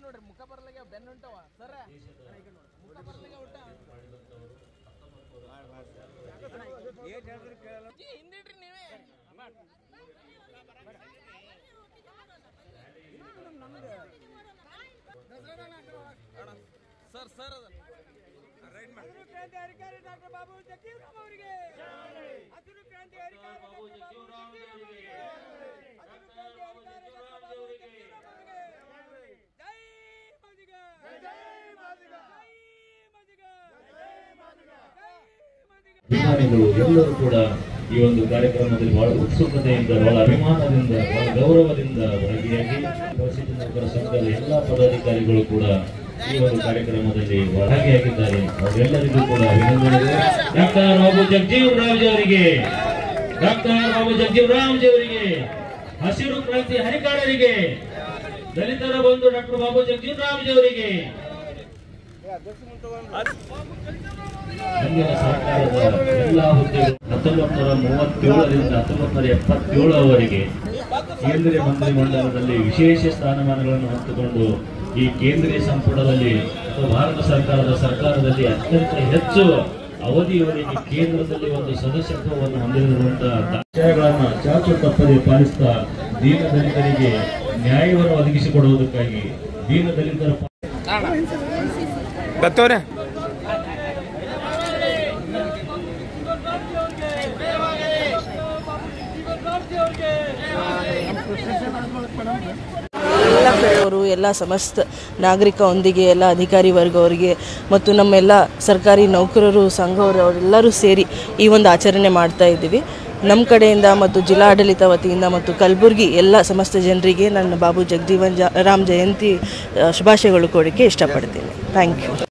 ನೋಡ್ರಿ ಮುಖ ಬರ್ಲಾಗ ಬೆನ್ನ ಉಂಟವ ಸರ್ ಮುಖ ಬರ್ಲಾಗ ಊಟ ಹಿಂದಿಡ್ರಿ ನೀವೇ ಸರ್ ಸರ್ ಹಸಿರು ಕ್ರಾಂತಿ ಅಧಿಕಾರಿ ಡಾಕ್ಟರ್ ಬಾಬು ಜಗಜೀವರಾಮ್ ಅವರಿಗೆ ಹಸಿರು ಕ್ರಾಂತಿ ಅಧಿಕಾರಿ ಬಾಬು ಜಗಜೀವರಾಮ್ ಅವರಿಗೆ ಹಸಿರು ಕ್ರಾಂತಿ ಅಧಿಕಾರಿ ಡಾಕ್ಟರ್ ಬಾಬು ಜಗಜೀವರಾಮ್ ಅವರಿಗೆ ಜೈ ಮಾದಿಗ ಜೈ ಮಾದಿಗ ಜೈ ಮಾದಿಗ ಜೈ ಮಾದಿಗ ಎಲ್ಲರೂ ಕೂಡ ಈ ಒಂದು ಕಾರ್ಯಕ್ರಮದಲ್ಲಿ ಬಹಳ ಉತ್ಸುಕತೆಯಿಂದ ಬಹಳ ಅಭಿಮಾನದಿಂದ ಬಹಳ ಗೌರವದಿಂದ ಭಾಗಿಯಾಗಿ ಪರಿಸ್ಥಿತಿ ನೌಕರ ಸಂಘದ ಎಲ್ಲ ಪದಾಧಿಕಾರಿಗಳು ಕೂಡ ಈ ಒಂದು ಕಾರ್ಯಕ್ರಮದಲ್ಲಿ ಭಾಗಿಯಾಗಿದ್ದಾರೆ. ಅವರೆಲ್ಲರಿಗೂ ಕೂಡ ಅಭಿನಂದನೆಗಳು. ಡಾಕ್ಟರ್ ಬಾಬು ಜಗಜೀವರಾಮ್ ಅವರಿಗೆ, ಡಾಕ್ಟರ್ ಬಾಬು ಜಗಜೀವರಾಮ್ ಅವರಿಗೆ, ಹಸಿರು ಕ್ರಾಂತಿ ಹರಿಕಾರರಿಗೆ, ದಲಿತರ ಬಂಧು ಡಾಕ್ಟರ್ ಬಾಬು ಜಗಜೀವರಾಮ್ ಅವರಿಗೆ, ಹಿಂದಿನ ಸರ್ಕಾರದ ಎಲ್ಲಾ ಹುದ್ದೆಗಳು 1937ರಿಂದ 1977 ಕೇಂದ್ರೀಯ ಮಂತ್ರಿಮಂಡಲದಲ್ಲಿ ವಿಶೇಷ ಸ್ಥಾನಮಾನಗಳನ್ನು ಹೊತ್ತುಕೊಂಡು ಈ ಕೇಂದ್ರೀಯ ಸಂಪುಟದಲ್ಲಿ ಅಥವಾ ಭಾರತ ಸರ್ಕಾರದಲ್ಲಿ ಅತ್ಯಂತ ಹೆಚ್ಚು ಅವಧಿಯವರೆಗೆ ಕೇಂದ್ರದಲ್ಲಿ ಒಂದು ಸದಸ್ಯತ್ವವನ್ನು ಹೊಂದಿರುವಂತಹ ವಿಷಯಗಳನ್ನು ಚಾಚು ತಪ್ಪದೆ ಪಾಲಿಸುತ್ತಾ ದೀನದಲಿತರಿಗೆ ನ್ಯಾಯವನ್ನು ಒದಗಿಸಿಕೊಡುವುದಕ್ಕಾಗಿ ದೀನದಲಿತರ ಎಲ್ಲ ಕಡೆಯವರು ಎಲ್ಲ ಸಮಸ್ತ ನಾಗರಿಕರೊಂದಿಗೆ ಎಲ್ಲ ಅಧಿಕಾರಿ ವರ್ಗವರಿಗೆ ಮತ್ತು ನಮ್ಮೆಲ್ಲ ಸರ್ಕಾರಿ ನೌಕರರು ಸಂಘವರು ಅವರೆಲ್ಲರೂ ಸೇರಿ ಈ ಒಂದು ಆಚರಣೆ ಮಾಡ್ತಾ ಇದ್ದೀವಿ. ನಮ್ಮ ಕಡೆಯಿಂದ ಮತ್ತು ಜಿಲ್ಲಾಡಳಿತ ವತಿಯಿಂದ ಮತ್ತು ಕಲಬುರಗಿ ಎಲ್ಲ ಸಮಸ್ತ ಜನರಿಗೆ ನನ್ನ ಬಾಬು ಜಗಜೀವರಾಮ್ ಜಯಂತಿ ಶುಭಾಶಯಗಳು ಕೊಡೋಕ್ಕೆ ಇಷ್ಟಪಡ್ತೀನಿ. Thank you.